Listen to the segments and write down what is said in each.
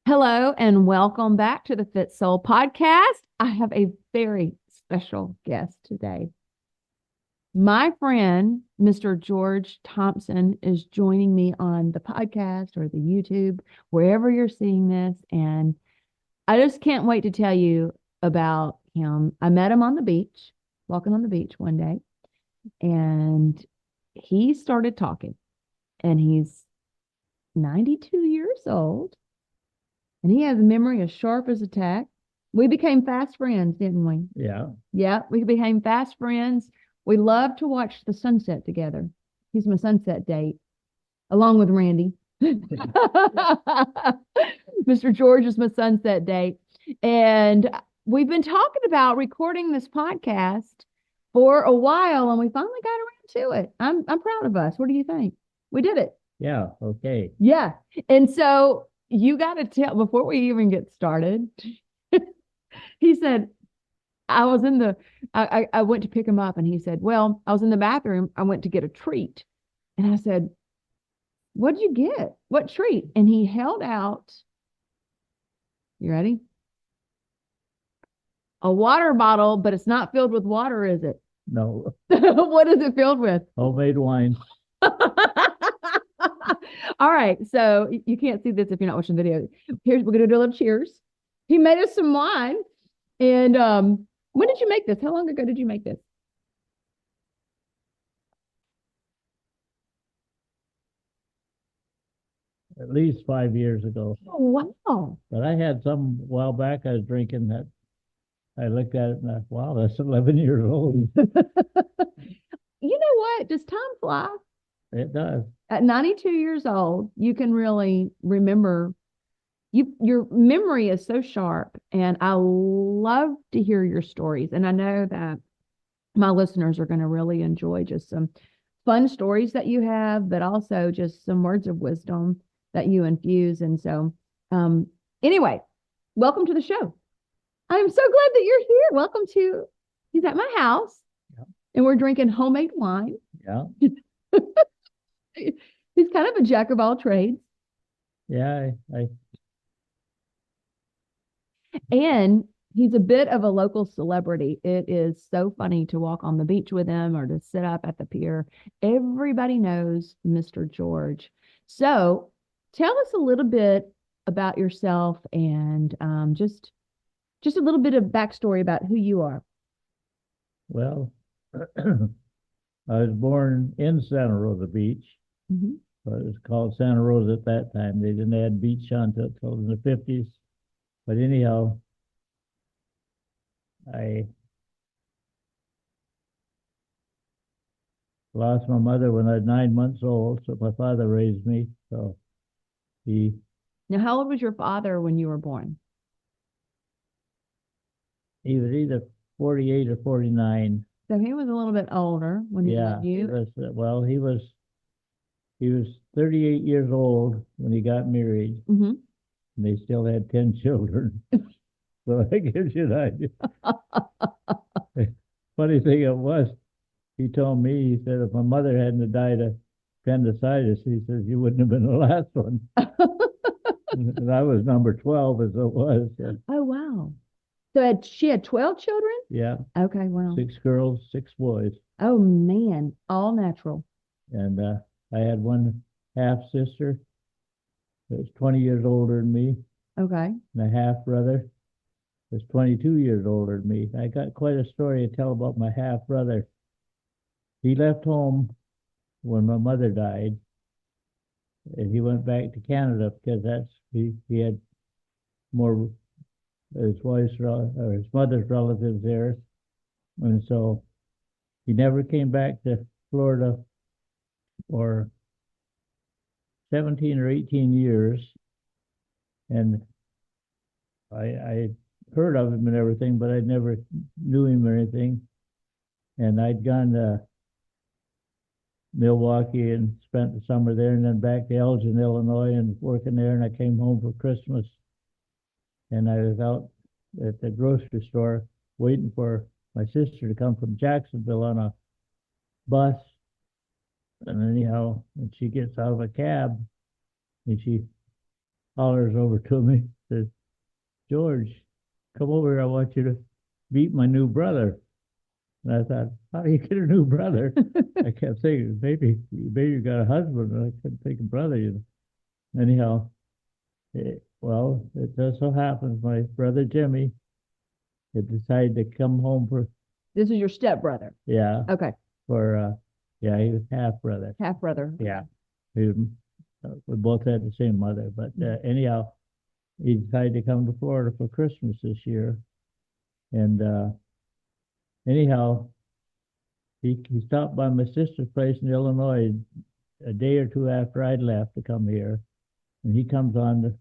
Hello and welcome back to the Fit Soul podcast. I have a very special guest today. My friend, Mr. George Thompson, is joining me on the podcast or the YouTube, wherever you're seeing this. And I just can't wait to tell you about him. I met him on the beach, walking on the beach one day, and he started talking. And he's 92 years old. And he has a memory as sharp as a tack. We became fast friends, didn't we? Yeah. Yeah, we became fast friends. We love to watch the sunset together. He's my sunset date, along with Randy. Mr. George is my sunset date. And we've been talking about recording this podcast for a while, and we finally got around to it. I'm proud of us. What do you think? We did it. Yeah. Okay. Yeah. And so you got to tell before we even get started. He said, I went to pick him up and he said, well, I was in the bathroom. I went to get a treat. And I said, what'd you get? What treat? And he held out, you ready? A water bottle, but it's not filled with water, is it? No. What is it filled with? Homemade wine. All right. So you can't see this if you're not watching the video. We're going to do a little cheers. He made us some wine. And when did you make this? How long ago did you make this? At least 5 years ago. Oh, wow. But I had some a while back I was drinking that I looked at it and I thought, wow, that's 11 years old. You know what? Does time fly? It does. At 92 years old, you can really remember. Your memory is so sharp, and I love to hear your stories. And I know that my listeners are going to really enjoy just some fun stories that you have, but also just some words of wisdom that you infuse. And so, anyway, welcome to the show. I'm so glad that you're here. Welcome to, he's at my house, Yeah. and we're drinking homemade wine. Yeah. He's kind of a jack of all trades. Yeah. And he's a bit of a local celebrity. It is so funny to walk on the beach with him or to sit up at the pier. Everybody knows Mr. George. So tell us a little bit about yourself and just a little bit of backstory about who you are. Well, I was born in Santa Rosa Beach. Mm-hmm. But it was called Santa Rosa at that time. They didn't add beach onto it until in the 50s. But anyhow, I lost my mother when I was 9 months old, so my father raised me. So he Now, how old was your father when you were born? he was either 48 or 49. So he was a little bit older when he Yeah, met he you. was, well, he was 38 years old when he got married, Mm-hmm. and they still had 10 children. So that gives you an idea. Funny thing it was, he told me, he said, if my mother hadn't have died of appendicitis, he says, you wouldn't have been the last one. And I was number 12 as it was. Yeah. Oh, wow. So she had 12 children? Yeah. Okay, wow. 6 girls, 6 boys. Oh, man, all natural. And I had one half sister that was 20 years older than me, Okay. and a half brother was 22 years older than me. I got quite a story to tell about my half brother. He left home when my mother died, and he went back to Canada because he had more his wife's or his mother's relatives there, and so he never came back to Florida for 17 or 18 years, and I heard of him and everything, but I never knew him or anything. And I'd gone to Milwaukee and spent the summer there, and then back to Elgin, Illinois, and working there. And I came home for Christmas, and I was out at the grocery store waiting for my sister to come from Jacksonville on a bus. And anyhow, when she gets out of a cab, and she hollers over to me, says, George, come over here. I want you to meet my new brother. And I thought, how do you get a new brother? I kept thinking, maybe you got a husband. And I couldn't think of brother. Anyhow, well, it just so happens my brother Jimmy had decided to come home for, This is your stepbrother. yeah, Okay. yeah, he was half brother. Half brother. Yeah. We, we both had the same mother. But anyhow, he decided to come to Florida for Christmas this year. And anyhow, he stopped by my sister's place in Illinois a day or two after I'd left to come here. And he comes on to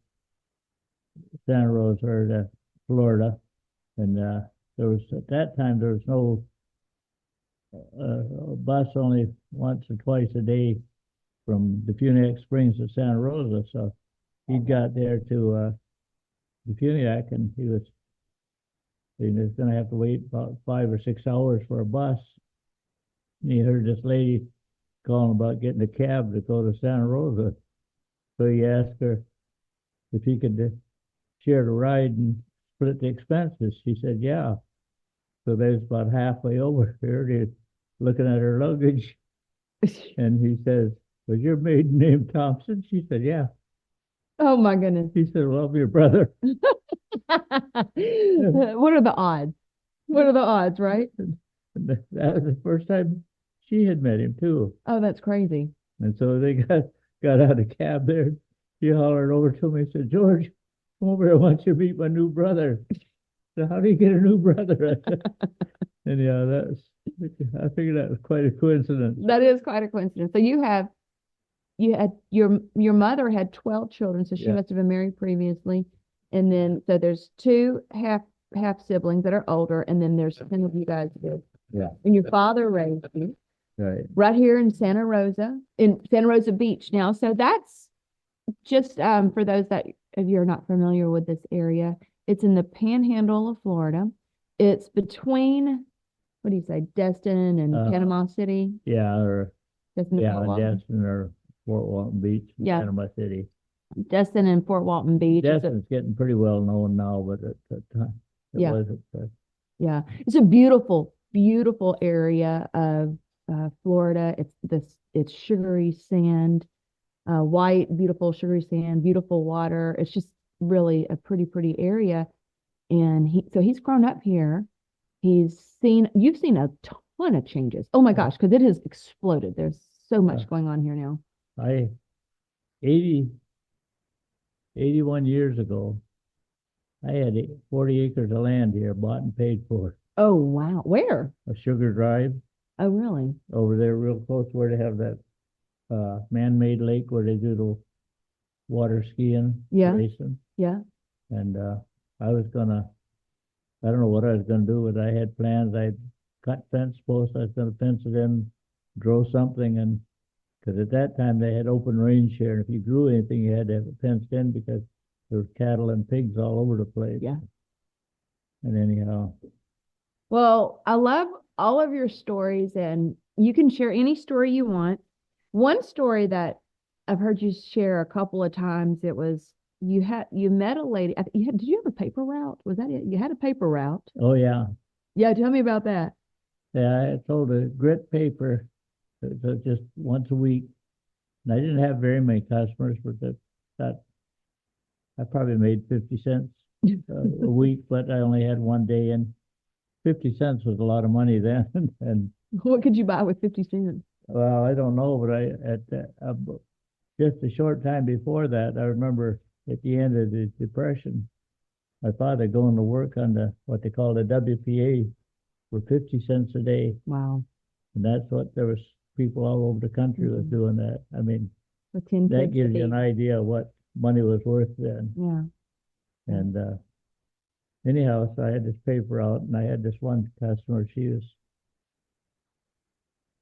Santa Rosa or to Florida. And there was, at that time, there was no bus, only once or twice a day from the Puniac Springs to Santa Rosa. So he got there to the Puniac, and he was going to have to wait about 5 or 6 hours for a bus. And he heard this lady calling about getting a cab to go to Santa Rosa. So he asked her if he could share the ride and split the expenses. She said, yeah. So they was about halfway over here. They're looking at her luggage. And he says, was your maiden name Thompson? She said, yeah. Oh my goodness. He said, well, I'm your brother. What are the odds? What are the odds, right? And that was the first time she had met him too. Oh, that's crazy. And so they got out of the cab there. She hollered over to me and said, George, come over here. I want you to meet my new brother. So how do you get a new brother? And yeah, I figured that was quite a coincidence. That is quite a coincidence. So you had your mother had 12 children, so she Yeah. must have been married previously. And then so there's two half siblings that are older, and then there's 10 of you guys here. Yeah. And your father raised you Right here in Santa Rosa Beach now. So that's just for those that if you're not familiar with this area, it's in the panhandle of Florida. It's between, what do you say, Destin and Panama City? Yeah, or Destin Destin or Fort Walton Beach, Yeah. Panama City. Destin and Fort Walton Beach. Destin's getting pretty well known now, but at that time it Yeah. wasn't. Yeah, it's a beautiful, beautiful area of Florida. It's sugary sand, white, beautiful sugary sand, beautiful water. It's just really a pretty area. And he's grown up here. You've seen a ton of changes. Oh my gosh, because it has exploded. There's so much going on here now. 81 years ago, I had 40 acres of land here, bought and paid for. Oh wow, where? A Sugar Drive Oh really? over there, real close where they have that man-made lake where they do the water skiing, racing. Yeah. And I don't know what I was gonna do, but I had plans. I cut fence posts. I was gonna fence it in, grow something, and because at that time they had open range here, and if you grew anything, you had to have it fenced in because there was cattle and pigs all over the place. Yeah. And anyhow, Well, I love all of your stories, and you can share any story you want. One story that I've heard you share a couple of times, it was you met a lady. Did you have a paper route? Was that it? You had a paper route. oh yeah, Yeah, tell me about that. I sold a grit paper just once a week, and I didn't have very many customers, but that I probably made 50 cents a week, but I only had one day, and 50 cents was a lot of money then. And What could you buy with 50 cents? well, I don't know, but just a short time before that, I remember at the end of the Depression, my father going to work on what they call the WPA for 50 cents a day. Wow. And that's what there was people all over the country was doing that. I mean, With 10 that cents a gives you day. an idea of what money was worth then. Yeah. And anyhow, so I had this paper out, and I had this one customer. She was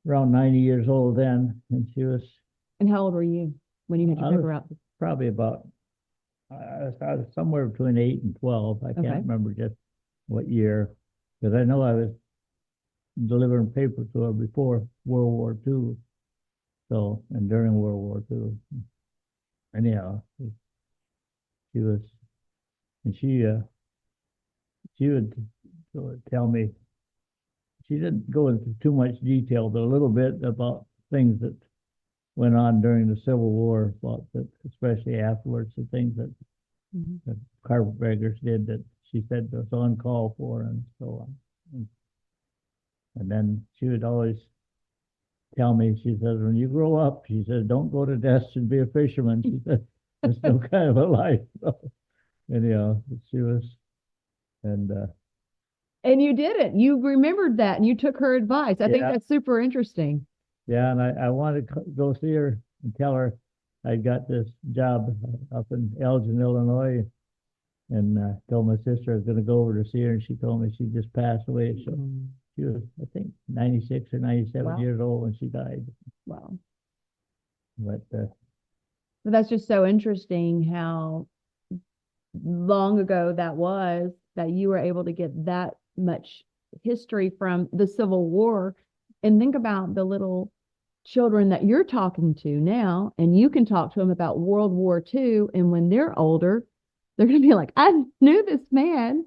around 90 years old then, and she was And how old were you when you had your I paper was route? probably about I was somewhere between 8 and 12. I can't Okay. remember just what year, because I know I was delivering paper to her before World War II. So, and during World War II. Anyhow, she was, and she would tell me, she didn't go into too much detail, but a little bit about things that went on during the Civil War, about that, especially afterwards, the things that the carpetbaggers did that she said was uncalled for and so on. And then she would always tell me, she says, when you grow up, she says, don't go to Destin and be a fisherman. She said, it's no kind of a life. So, anyhow, she was, and And you didn't. You remembered that and you took her advice. I think yeah, that's super interesting. yeah, and I wanted to go see her and tell her I got this job up in Elgin, Illinois, and told my sister I was going to go over to see her, and she told me she just passed away. So she was, I think, 96 or 97 Wow. years old when she died. Wow. But But that's just so interesting how long ago that was that you were able to get that much history from the Civil War. And think about the little children that you're talking to now, and you can talk to them about World War II. And when they're older, they're going to be like, I knew this man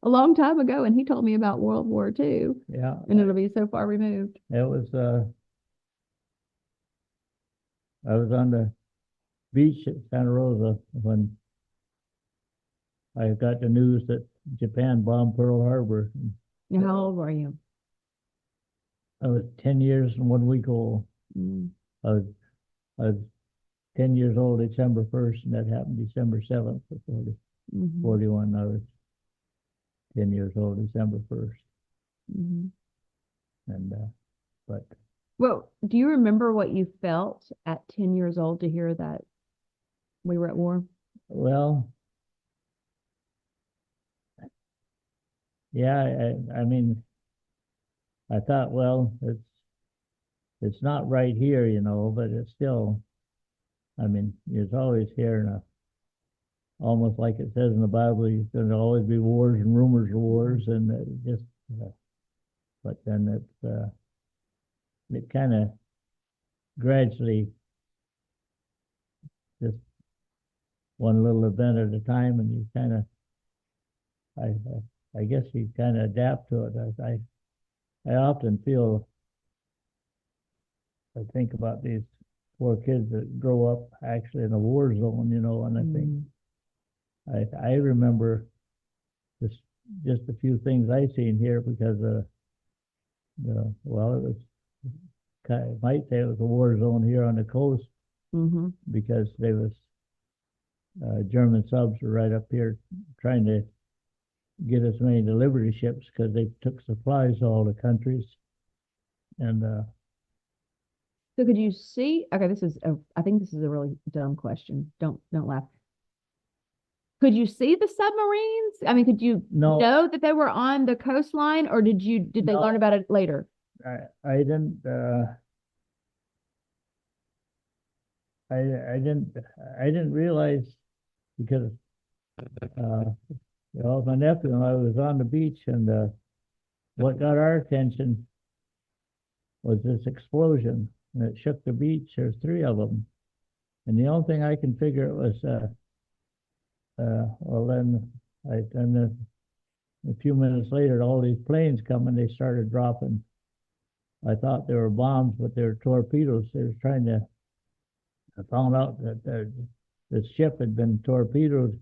a long time ago, and he told me about World War II. yeah, And it'll be so far removed. it was, I was on the beach at Santa Rosa when I got the news that Japan bombed Pearl Harbor. Now, how old were you? I was 10 years and 1 week old. Mm. I was, I was 10 years old December 1st, and that happened December 7th of 41. I was 10 years old December 1st. And, but. Well, do you remember what you felt at 10 years old to hear that we were at war? Well, yeah, I mean, I thought, well, it's not right here, you know, but it's still, I mean, it's always here, almost like it says in the Bible, there's going to always be wars and rumors of wars, and just, but then it kind of gradually, just one little event at a time, and you kind of, I guess you kind of adapt to it. I often feel, I think about these poor kids that grow up actually in a war zone, you know, and I think I remember just a few things I seen here because well, it was kind of, might say it was a war zone here on the coast because there was German subs were right up here trying to get as many delivery ships because they took supplies to all the countries. And so could you see, okay, I think this is a really dumb question. Don't laugh. Could you see the submarines? I mean, could you know that they were on the coastline, or did they learn about it later? I didn't I didn't realize because you know, my nephew and I was on the beach, and what got our attention was this explosion, and it shook the beach. There's 3 of them, and the only thing I can figure it was well, then a few minutes later, all these planes come and they started dropping. I thought they were bombs, but they were torpedoes. They were trying to. I found out that the ship had been torpedoed,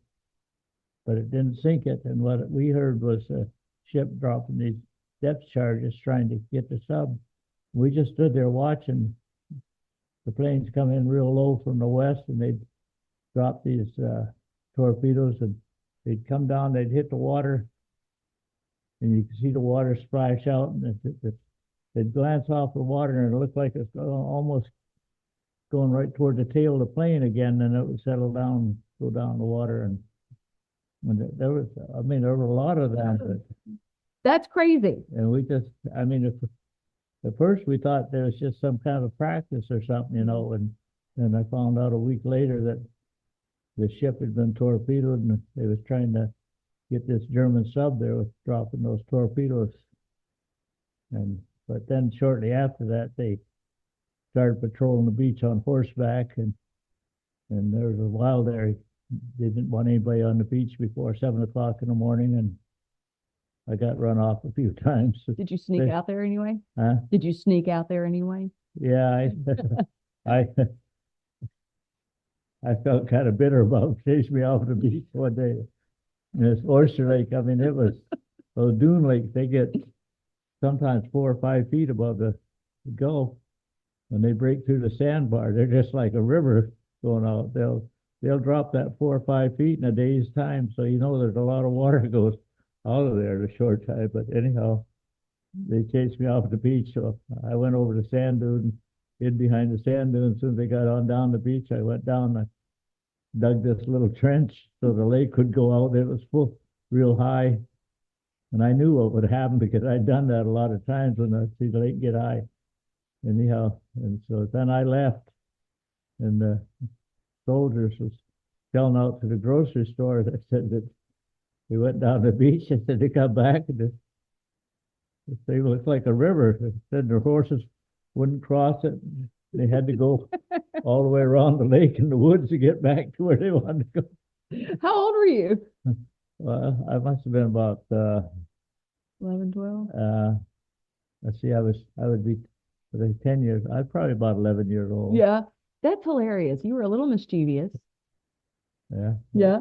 but it didn't sink it. And what we heard was a ship dropping these depth charges trying to get the sub. We just stood there watching the planes come in real low from the west, and they'd drop these torpedoes, and they'd come down, they'd hit the water, and you could see the water splash out, and they'd glance off the water, and it looked like it's almost going right toward the tail of the plane again, and it would settle down, go down the water, and there was, I mean, there were a lot of them. That's crazy. And we just, I mean, at first we thought there was just some kind of practice or something, you know, and then I found out a week later that the ship had been torpedoed, and they was trying to get this German sub there with dropping those torpedoes. But then shortly after that, they started patrolling the beach on horseback, and there was a while there they didn't want anybody on the beach before 7 o'clock in the morning, and I got run off a few times. Did you sneak out there anyway? Huh? Did you sneak out there anyway? Yeah, I I felt kind of bitter about chasing me off the beach one day. And this oyster lake, I mean, it was those dune lakes. They get sometimes 4 or 5 feet above the Gulf. When they break through the sandbar, they're just like a river going out. They'll drop that 4 or 5 feet in a day's time. So there's a lot of water goes out of there in a short time. But anyhow, they chased me off the beach. So I went over the sand dune, hid behind the sand dune. As soon as they got on down the beach, I went down. I dug this little trench so the lake could go out. It was full, real high. And I knew what would happen because I'd done that a lot of times when I see the lake get high. Anyhow, and so then I left, and the soldiers was yelling out to the grocery store that said that we went down the beach and said they come back and the thing looked like a river. They said their horses wouldn't cross it. They had to go all the way around the lake in the woods to get back to where they wanted to go. How old were you? Well, I must have been about 11, 12? let's see, I would be 10 years. I'm probably about 11 years old. Yeah, that's hilarious. You were a little mischievous. Yeah. Yeah.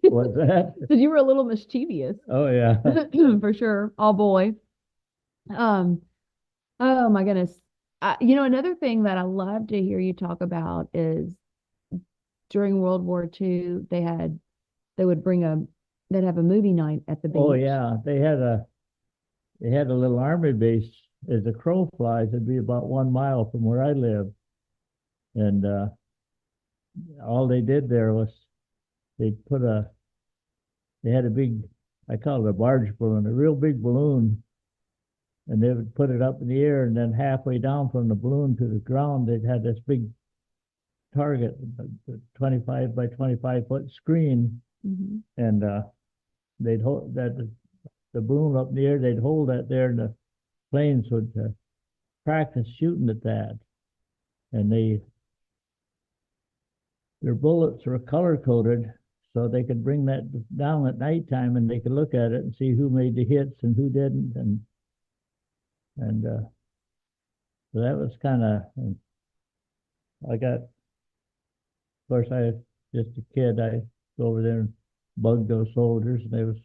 What's that? So you were a little mischievous. Oh yeah. For sure. All boy. Oh my goodness. Another thing that I love to hear you talk about is during World War II, they'd have a movie night at the beach. Oh yeah. They had a little army base. As the crow flies, it'd be about 1 mile from where I live. And all they did there was they had a big, I call it a barge balloon, a real big balloon. And they would put it up in the air, and then halfway down from the balloon to the ground, they'd have this big target, a 25 by 25 foot screen. Mm-hmm. And they'd hold that, the balloon up in the air, they'd hold that there, and the planes would practice shooting at that. And their bullets were color coded, so they could bring that down at nighttime, and they could look at it and see who made the hits and who didn't. And so that was kind of, of course, I was just a kid. I go over there and bug those soldiers, and they was,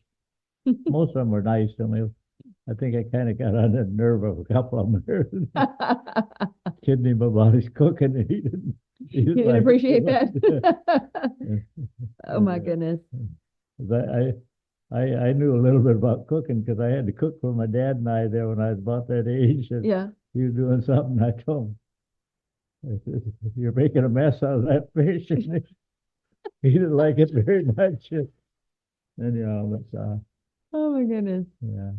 most of them were nice to me. I think I kind of got on the nerve of a couple of them. Kidding him about his cooking, and he didn't. You didn't appreciate that. Oh my goodness. I knew a little bit about cooking because I had to cook for my dad and I there when I was about that age. And yeah. he was doing something. I told him, "You're making a mess out of that fish." And he didn't like it very much. And that's Oh my goodness. yeah.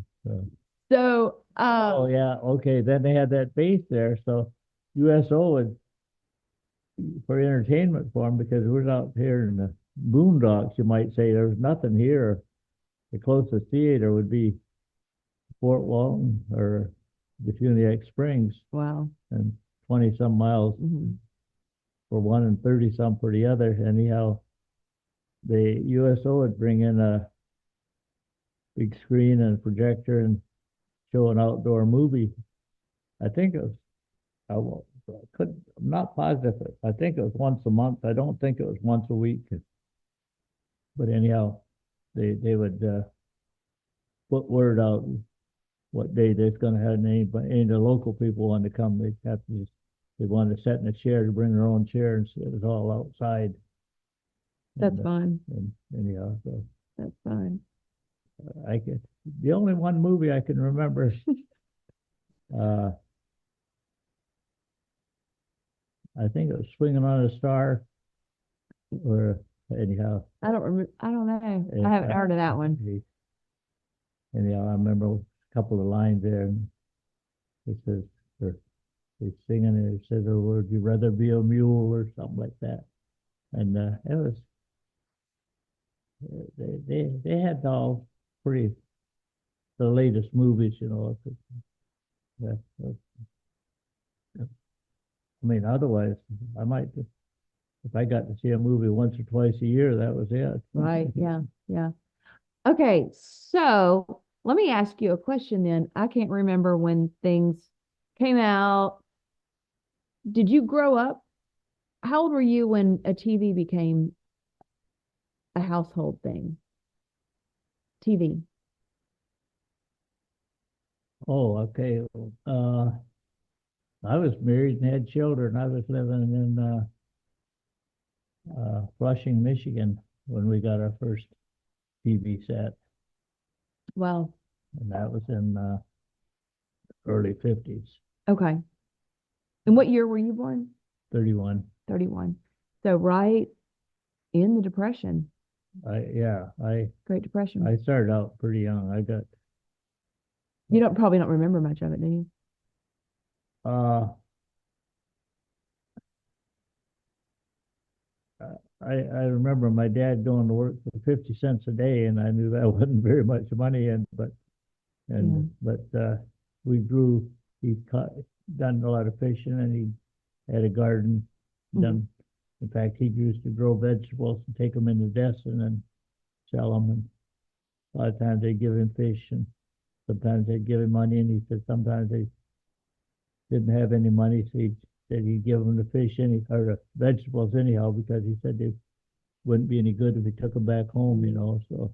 So oh yeah, okay. Then they had that base there, so USO would for entertainment for them because we're out here in the boondocks. You might say there's nothing here. The closest theater would be Fort Walton or Defuniak Springs. Wow. And 20 some miles for one and 30 some for the other. Anyhow, the USO would bring in a big screen and a projector and show an outdoor movie. I think it was, I'm not positive. I think it was once a month. I don't think it was once a week. But anyhow, they would put word out what day they're going to have any of the local people wanted to come. They wanted to sit in a chair to bring their own chair, and so it was all outside. That's fine. And anyhow, so that's fine. The only one movie I can remember. I think it was Swinging on a Star, or anyhow. I don't remember. I don't know. I haven't heard of that one. Anyhow, I remember a couple of lines there. And it says, they're singing, and it says, "Or would you rather be a mule?" or something like that. And it was, they had all pretty, the latest movies, I mean, otherwise, I might if I got to see a movie once or twice a year, that was it. Right. Yeah. Yeah. Okay. So let me ask you a question then. I can't remember when things came out. Did you grow up? How old were you when a TV became a household thing? TV. Oh, okay. I was married and had children. I was living in Flushing, Michigan when we got our first TV set, Well, and that was in early 50s, okay. And what year were you born? 31. 31. So right in the Depression, Great Depression. I started out pretty young. You probably don't remember much of it, do you? Uh, I remember my dad going to work for 50 cents a day, and I knew that wasn't very much money, we grew. He done a lot of fishing, and he had a garden. Done, in fact, he used to grow vegetables and take them in the desk and then sell them. And a lot of times they'd give him fish, and sometimes they'd give him money. And he said sometimes they didn't have any money, so he said he'd give them the fish or the vegetables anyhow, because he said they wouldn't be any good if he took them back home, So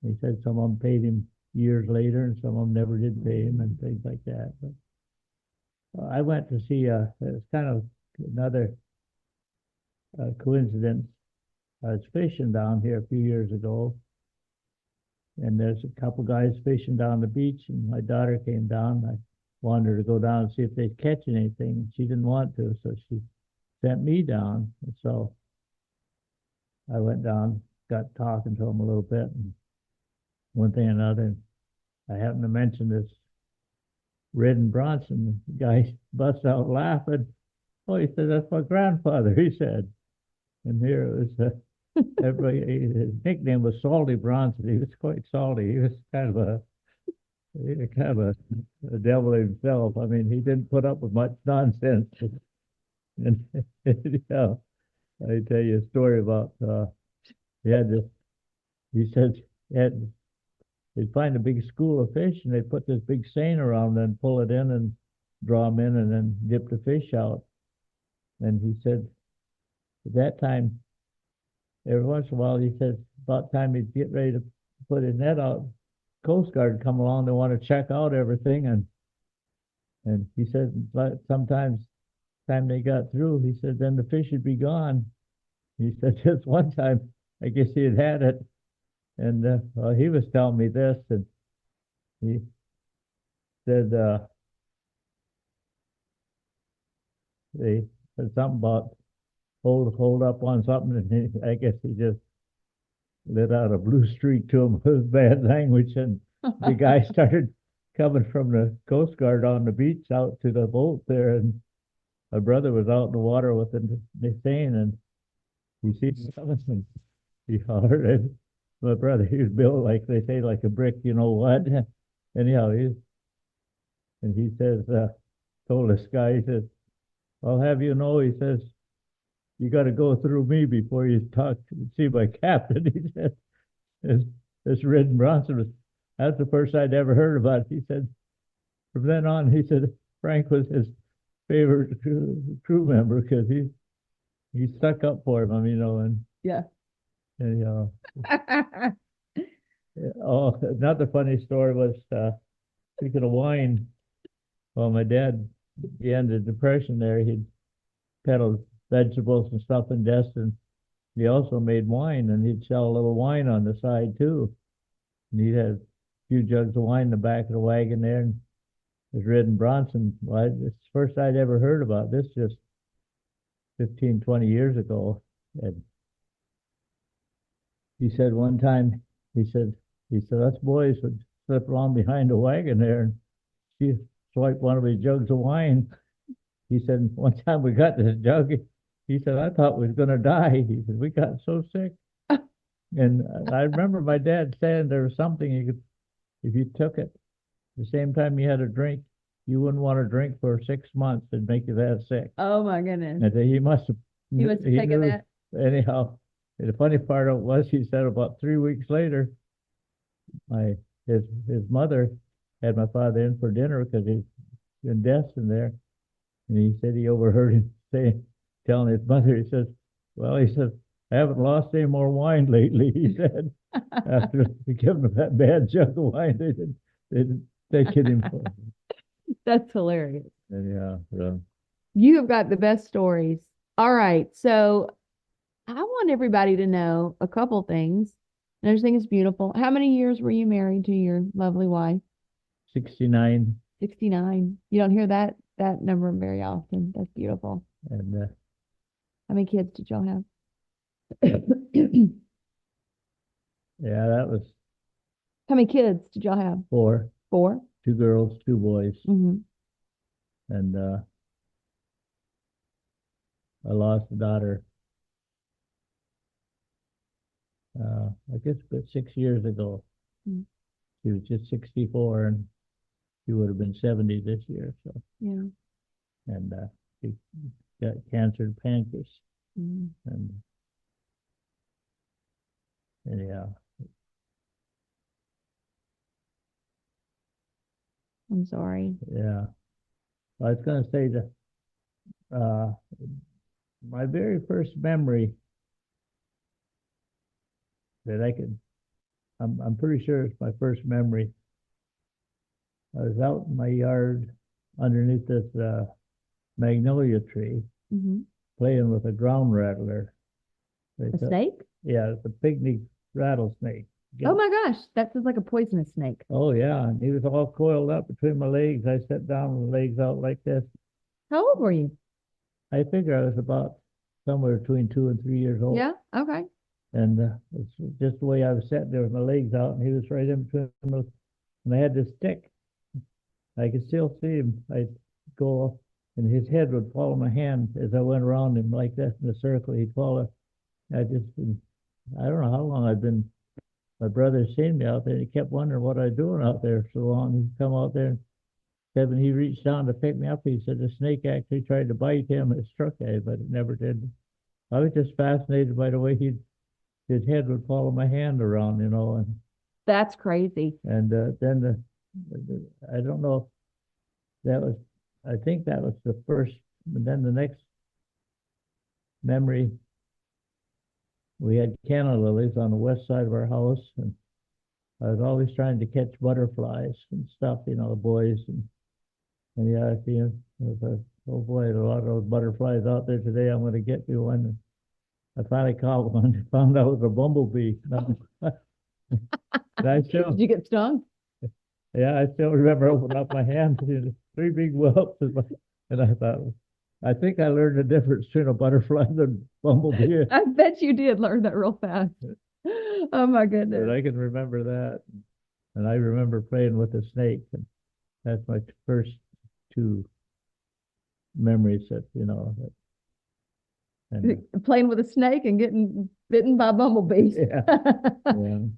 he said some of them paid him years later, and some of them never did pay him, and things like that. But I went to see it's kind of another coincidence. I was fishing down here a few years ago, and there's a couple guys fishing down the beach, and my daughter came down. I wanted her to go down and see if they'd catch anything. She didn't want to, so she sent me down. And so I went down, got talking to them a little bit, and one thing and another. And I happened to mention this Red and Bronson. The guy busts out laughing. Oh, he said, "That's my grandfather," he said. And here it was, everybody, his nickname was Salty Bronson. He was quite salty. He was kind of a devil himself. I mean, he didn't put up with much nonsense. And I tell you a story about, he had this, he said, they'd find a big school of fish, and they'd put this big seine around and pull it in and draw them in and then dip the fish out. And he said, at that time, every once in a while, he said, about time he'd get ready to put his net out, Coast Guard would come along, they want to check out everything. And he said, but sometimes, time they got through, he said, then the fish would be gone. He said, just one time, I guess he had it. And well, he was telling me this, and he said they said something about hold up on something, and I guess he just let out a blue streak to him with bad language, and the guy started coming from the Coast Guard on the beach out to the boat there, and my brother was out in the water with the seine, and he sees something, and he hollered, and my brother, he was built like they say, like a brick, you know what? Anyhow, he says, told this guy, he says, "I'll have you know," he says, "you got to go through me before you talk to see my captain." He said, this Red and Bronson was, that's the first I'd ever heard about it. He said, from then on, he said, Frank was his favorite crew member, because he stuck up for him, and Yeah. anyhow. Oh, another funny story was, speaking of wine, well, my dad, at the end of the Depression there, he'd peddled vegetables and stuff in Destin. He also made wine, and he'd sell a little wine on the side too. And he had a few jugs of wine in the back of the wagon there, and it was Red and Bronson. Well, it's the first I'd ever heard about this, just 15, 20 years ago. And he said one time, he said, us boys would slip along behind the wagon there, and she swiped one of his jugs of wine. He said, one time we got this jug, he said, I thought we was going to die. He said, we got so sick. And I remember my dad saying there was something you could, if you took it the same time you had a drink, you wouldn't want to drink for 6 months. It'd make you that sick. Oh my goodness. And he must have He must have He taken knew that. anyhow. The funny part of it was, he said about 3 weeks later, my his mother had my father in for dinner because he's in Destin there, and he said he overheard him telling his mother, he says, "Well," he says, "I haven't lost any more wine lately." He said, after giving him that bad jug of wine, they didn't take it anymore. That's hilarious. And yeah, You have got the best stories. All right. So I want everybody to know a couple things. And everything is beautiful. How many years were you married to your lovely wife? 69, 69. You don't hear that number very often. That's beautiful. and How many kids did y'all have? yeah, that was How many kids did y'all have? 4, Four? 2 girls, 2 boys, Mm-hmm. and I lost a daughter. I guess about 6 years ago. Mm. She was just 64, and she would have been 70 this year. So, Yeah. and she got cancer in pancreas, Mm. and yeah, I'm sorry. yeah. I was going to say that uh, my very first memory that I'm pretty sure it's my first memory. I was out in my yard underneath this magnolia tree, Mm-hmm. playing with a ground rattler. A snake? Yeah, it's a picnic rattlesnake. Oh my gosh, that sounds like a poisonous snake. Oh yeah, and he was all coiled up between my legs. I sat down with the legs out like this. How old were you? I figure I was about somewhere between 2 and 3 years old. Yeah. Okay. And it's just the way I was sitting there with my legs out, and he was right in between them. And I had this stick. I could still see him. I'd go, and his head would follow my hand as I went around him like this in a circle. He'd follow. I don't know how long I'd been. My brother seen me out there, and he kept wondering what I was doing out there so long. He'd come out there, and said when he reached down to pick me up, he said the snake actually tried to bite him. It struck him, but it never did. I was just fascinated by the way his head would follow my hand around, That's crazy. and then I don't know if that was, I think that was the first, and then the next memory, we had canna lilies on the west side of our house, and I was always trying to catch butterflies and stuff, the boys, and yeah, I see it. Oh boy, a lot of those butterflies out there today. I'm going to get me one. And I finally caught one. Found out it was a bumblebee. And I still, Did you get stung? yeah, I still remember opening up my hand, 3 big whelps, and I thought, I think I learned the difference between a butterfly and a bumblebee. I bet you did learn that real fast. Oh my But goodness. I can remember that, and I remember playing with a snake, and that's my first 2 memories that, and Playing with a snake and getting bitten by bumblebees. yeah,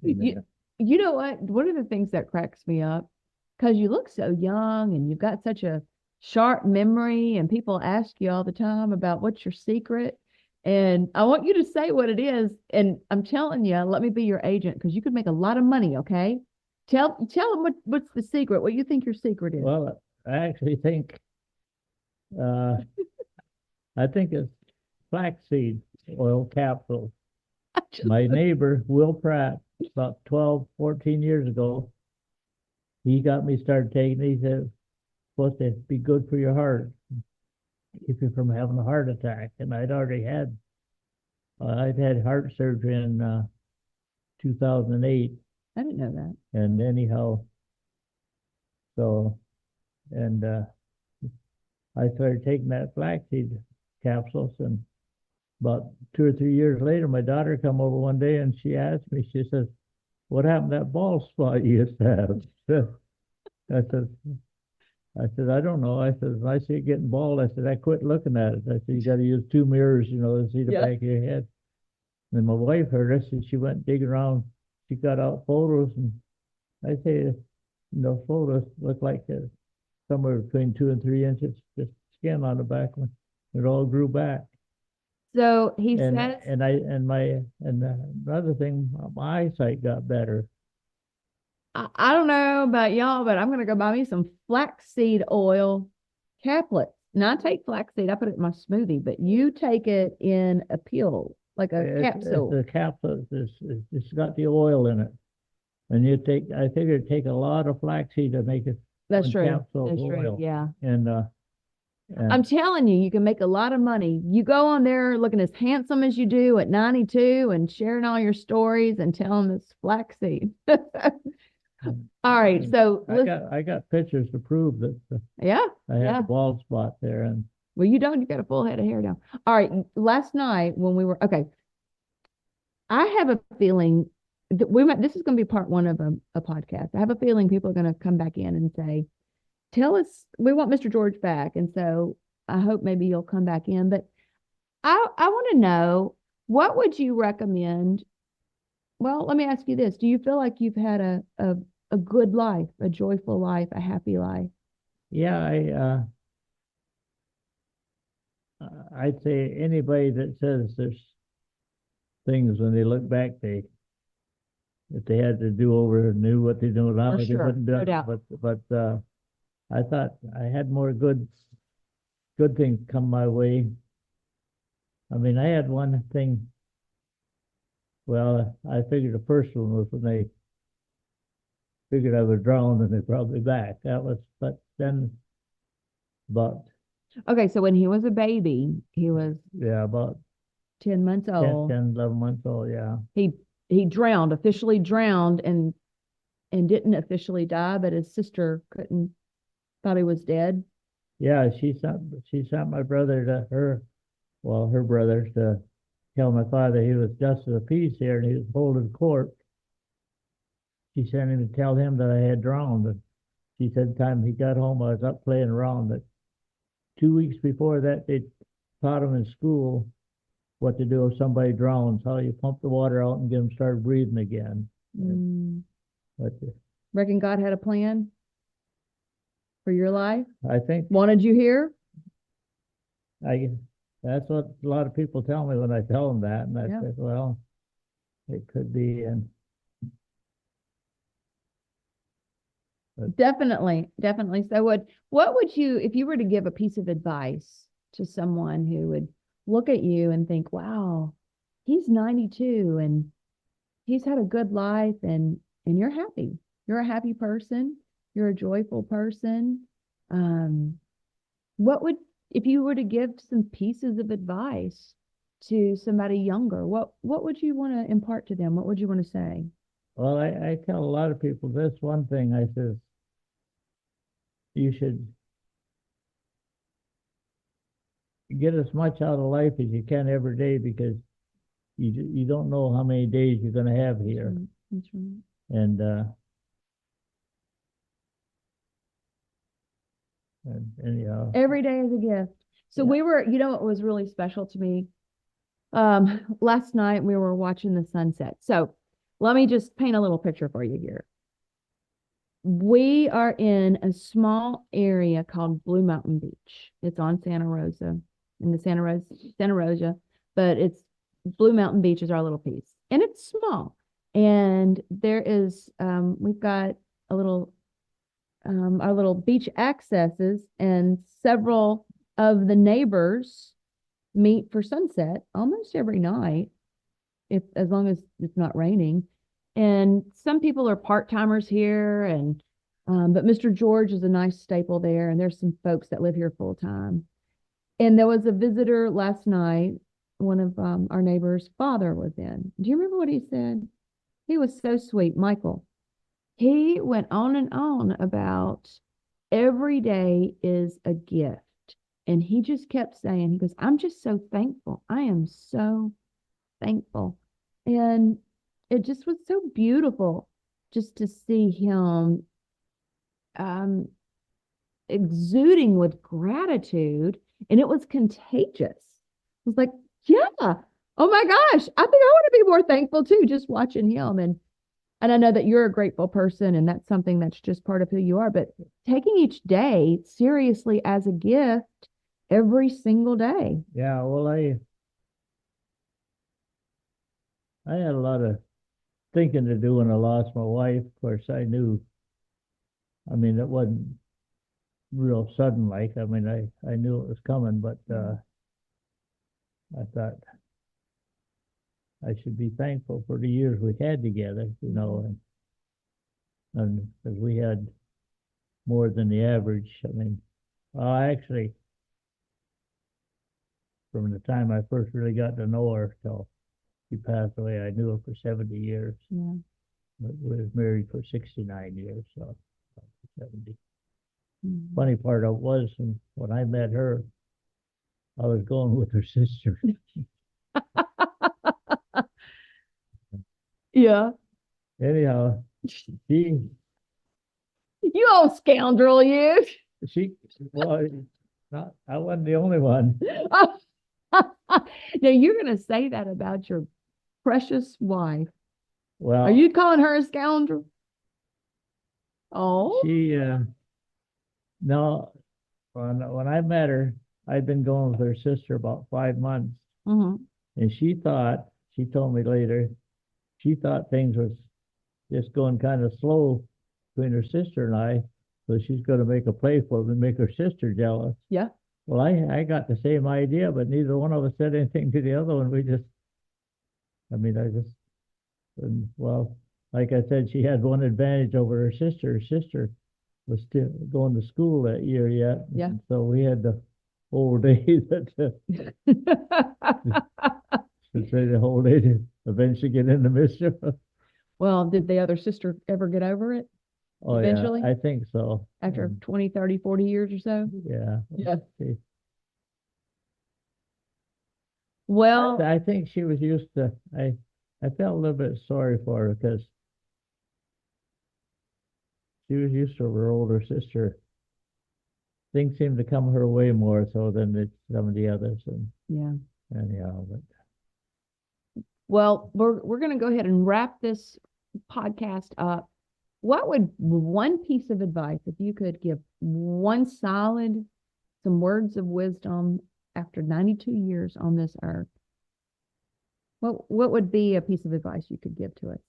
yeah, You know what? One of the things that cracks me up, because you look so young and you've got such a sharp memory, and people ask you all the time about what's your secret. And I want you to say what it is. And I'm telling you, let me be your agent because you could make a lot of money. Okay. Tell them what's the secret, what you think your secret is. well, I actually think uh, I think it's flaxseed oil capsules. My neighbor, Will Pratt, about 12, 14 years ago, he got me started taking it. He said, it's supposed to be good for your heart, keep you from having a heart attack. And I'd had heart surgery in 2008. I didn't know that. And anyhow, so, and I started taking that flaxseed capsules, and about 2 or 3 years later, my daughter come over one day and she asked me, she says, what happened to that bald spot you used to have? I said, I don't know. I said, when I see it getting bald, I said, I quit looking at it. I said, you got to use 2 mirrors, to see the back of your head. And my wife heard us, and she went digging around. She got out photos, and I say, photos look like somewhere between 2 and 3 inches, just skin on the back one. It all grew back. So he And says, the other thing, my eyesight got better. I don't know about y'all, but I'm going to go buy me some flaxseed oil caplets. Now I take flaxseed, I put it in my smoothie, but you take it in a pill, like a It's capsule. a capsule. It's got the oil in it, and I figured take a lot of flaxseed to make it That's one true. capsule of That's true. oil, Yeah. and I'm and telling you, you can make a lot of money. You go on there looking as handsome as you do at 92 and sharing all your stories and telling this flaxseed. All right. and So I got pictures to prove that yeah, I had yeah. a bald spot there, and Well, you don't, you got a full head of hair now. All right. Last night when we were, okay, I have a feeling that this is going to be part one of a podcast. I have a feeling people are going to come back in and say, tell us, we want Mr. George back. And so I hope maybe you'll come back in. But I want to know, what would you recommend? Well, let me ask you this. Do you feel like you've had a good life, a joyful life, a happy life? yeah, I'd say anybody that says there's things when they look back, if they had to do over and knew what they do now, For they sure. wouldn't do No it. doubt. But I thought I had more good things come my way. I mean, I had one thing. Well, I figured the first one was when they figured I was drowned and they brought me back. But then about, Okay, so when he was a baby, he was yeah, about 10 months 10, old. 10, 11 months old. Yeah. He drowned, officially drowned, and didn't officially die, but his sister couldn't, thought he was dead. Yeah. She sent my brother to her, well, her brother to tell my father he was justice of the peace here and he was holding court. She sent him to tell him that I had drowned. And she said the time he got home, I was up playing around. But 2 weeks before that, they taught him in school what to do if somebody drowns, how you pump the water out and get them started breathing again. Mm. But Reckon God had a plan for your life? I think Wanted you here? I that's what a lot of people tell me when I tell them that, and I Yeah. said, well, it could be. And Definitely, definitely. So what would you, if you were to give a piece of advice to someone who would look at you and think, wow, he's 92 and he's had a good life and you're happy. You're a happy person. You're a joyful person. Um, what would, if you were to give some pieces of advice to somebody younger, what would you want to impart to them? What would you want to say? well, I tell a lot of people this one thing. I says you should get as much out of life as you can every day because you don't know how many days you're going to have here. That's right. And anyhow, Every day is a gift. So yeah. we were, you know, what was really special to me? Last night we were watching the sunset. So let me just paint a little picture for you here. We are in a small area called Blue Mountain Beach. It's on Santa Rosa, in the Santa Rosa, but it's Blue Mountain Beach is our little piece, and it's small. And there is, we've got a little, our little beach accesses, and several of the neighbors meet for sunset almost every night, if as long as it's not raining. And some people are part-timers here, and but Mr. George is a nice staple there, and there's some folks that live here full time. And there was a visitor last night. One of our neighbors' father was in. Do you remember what he said? He was so sweet, Michael. He went on and on about every day is a gift. And he just kept saying, he goes, I'm just so thankful. I am so thankful. And it just was so beautiful just to see him um, exuding with gratitude. And it was contagious. I was like, yeah, oh my gosh, I think I want to be more thankful too, just watching him. And I know that you're a grateful person, and that's something that's just part of who you are, but taking each day seriously as a gift every single day. Yeah, well, I had a lot of thinking to do when I lost my wife. Of course, I knew. I mean, it wasn't real sudden like. I mean, I knew it was coming, but I thought I should be thankful for the years we had together, you know, and because we had more than the average. I mean, actually, from the time I first really got to know her till she passed away, I knew her for 70 years. Yeah. But we was married for 69 years, so 70. Mhm. Funny part of it was when I met her, I was going with her sister. Yeah. Anyhow, she You old scoundrel, you. she well, not I wasn't the only one. Now you're going to say that about your precious wife. Are Well, you calling her a scoundrel? Oh. she no, when I met her, I'd been going with her sister about 5 months, Hmm. and she told me later, she thought things was just going kind of slow between her sister and I, so she's going to make a play for me and make her sister jealous. Yeah. Well, I got the same idea, but neither one of us said anything to the other one. I mean, well, like I said, she had one advantage over her sister. Her sister was still going to school that year yet. Yeah. So we had the whole day that to say the whole day to eventually get into mischief. Well, did the other sister ever get over it Oh eventually yeah, I think so. after 20, 30, 40 years or so? Yeah. Yeah. She, Well, I think she was used to. I felt a little bit sorry for her because she was used to her older sister. Things seemed to come her way more so than some of the others. And yeah. anyhow, but Well, we're going to go ahead and wrap this podcast up. What would one piece of advice, if you could give one solid, some words of wisdom after 92 years on this earth, what would be a piece of advice you could give to us?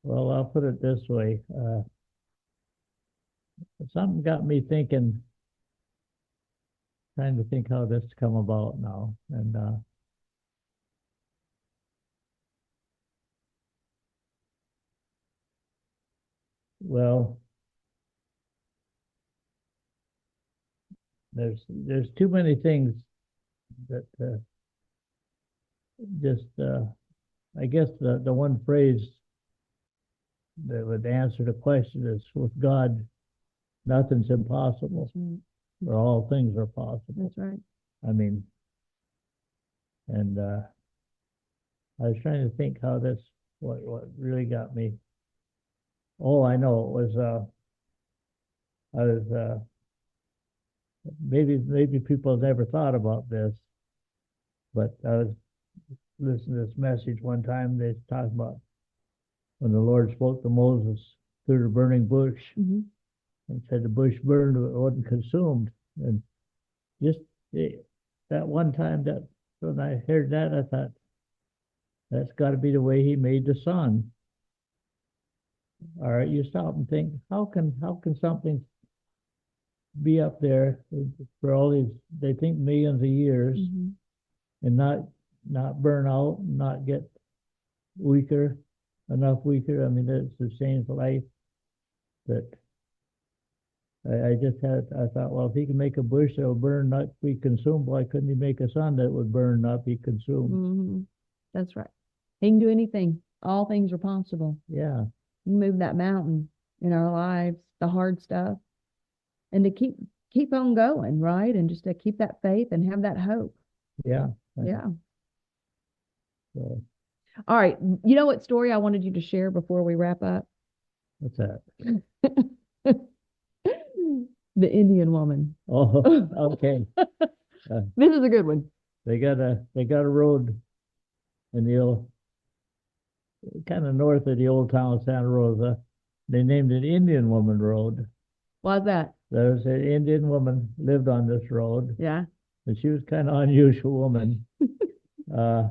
well, I'll put it this way. Something got me thinking, trying to think how this come about now. And well, there's too many things that just I guess the one phrase that would answer the question is, with God, nothing's impossible, That's right. or all things are possible. That's right. I mean, and I was trying to think how this, what really got me. Oh, I know it was. I was maybe people have never thought about this, but I was listening to this message one time. They talked about when the Lord spoke to Moses through the burning bush, Mm-hmm. and said the bush burned, but it wasn't consumed. And just that one time, that when I heard that, I thought that's got to be the way He made the sun. All right, you stop and think, how can something be up there for all these, they think, millions of years, Mm-hmm. and not burn out, not get weaker, enough weaker. I mean, it's the same life that I thought, well, if He can make a bush that'll burn, not be consumed, why couldn't He make a sun that would burn, not be consumed? Mm-hmm. That's right. He can do anything. All things are possible. Yeah, You move that mountain in our lives, the hard stuff, and to keep on going, right? And just to keep that faith and have that hope. yeah. Yeah. So, All right. You know what story I wanted you to share before we wrap up? what's that? The Indian woman. Oh, okay. This is a good one. They got a road in the old, kind of north of the old town of Santa Rosa. They named it Indian Woman Road. Why's that? There's an Indian woman lived on this road, Yeah. and she was kind of unusual woman. Uh,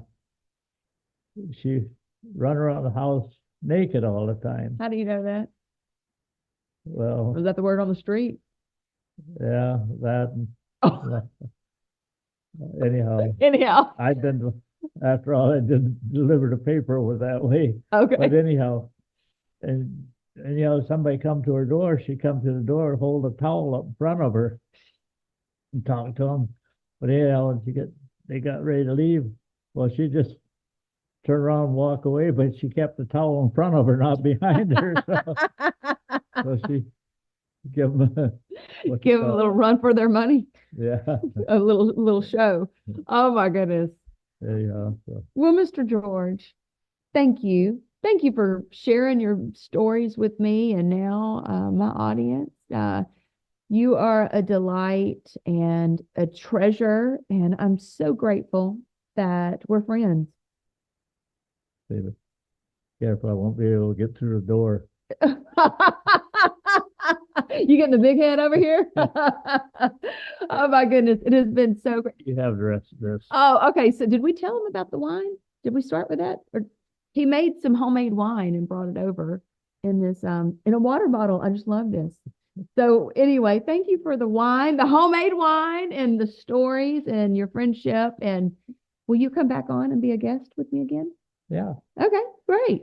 she run around the house naked all the time. How do you know that? Well, Was that the word on the street? yeah, that. Oh, Anyhow, anyhow. after all, I didn't deliver the paper was that way. But Okay. anyhow, and somebody come to her door. She come to the door, hold a towel up in front of her, and talk to them. But anyhow, when they got ready to leave. Well, she just turned around and walk away, but she kept the towel in front of her, not behind her. So she give them Give them a little run for their money, yeah. a little show. Oh my goodness. Anyhow, so. Well, Mr. George, thank you. Thank you for sharing your stories with me and now my audience. You are a delight and a treasure, and I'm so grateful that we're friends. David, careful, I won't be able to get through the door. You getting the big head over here? Oh my goodness. It has been so great. You have the rest of this. Oh, okay. So did we tell him about the wine? Did we start with that? Or he made some homemade wine and brought it over in this in a water bottle. I just love this. So anyway, thank you for the wine, the homemade wine, and the stories and your friendship. And will you come back on and be a guest with me again? Yeah. Okay, great.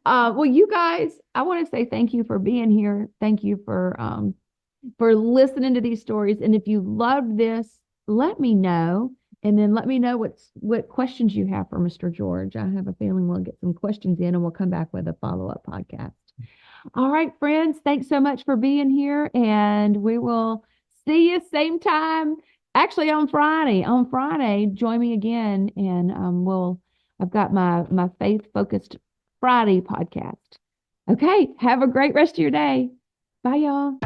Well, you guys, I want to say thank you for being here. Thank you for listening to these stories. And if you loved this, let me know. And then let me know what questions you have for Mr. George. I have a feeling we'll get some questions in and we'll come back with a follow-up podcast. All right, friends, thanks so much for being here. And we will see you same time. Actually, on Friday. On Friday, join me again, and I've got my faith-focused Friday podcast. Okay, have a great rest of your day. Bye, y'all.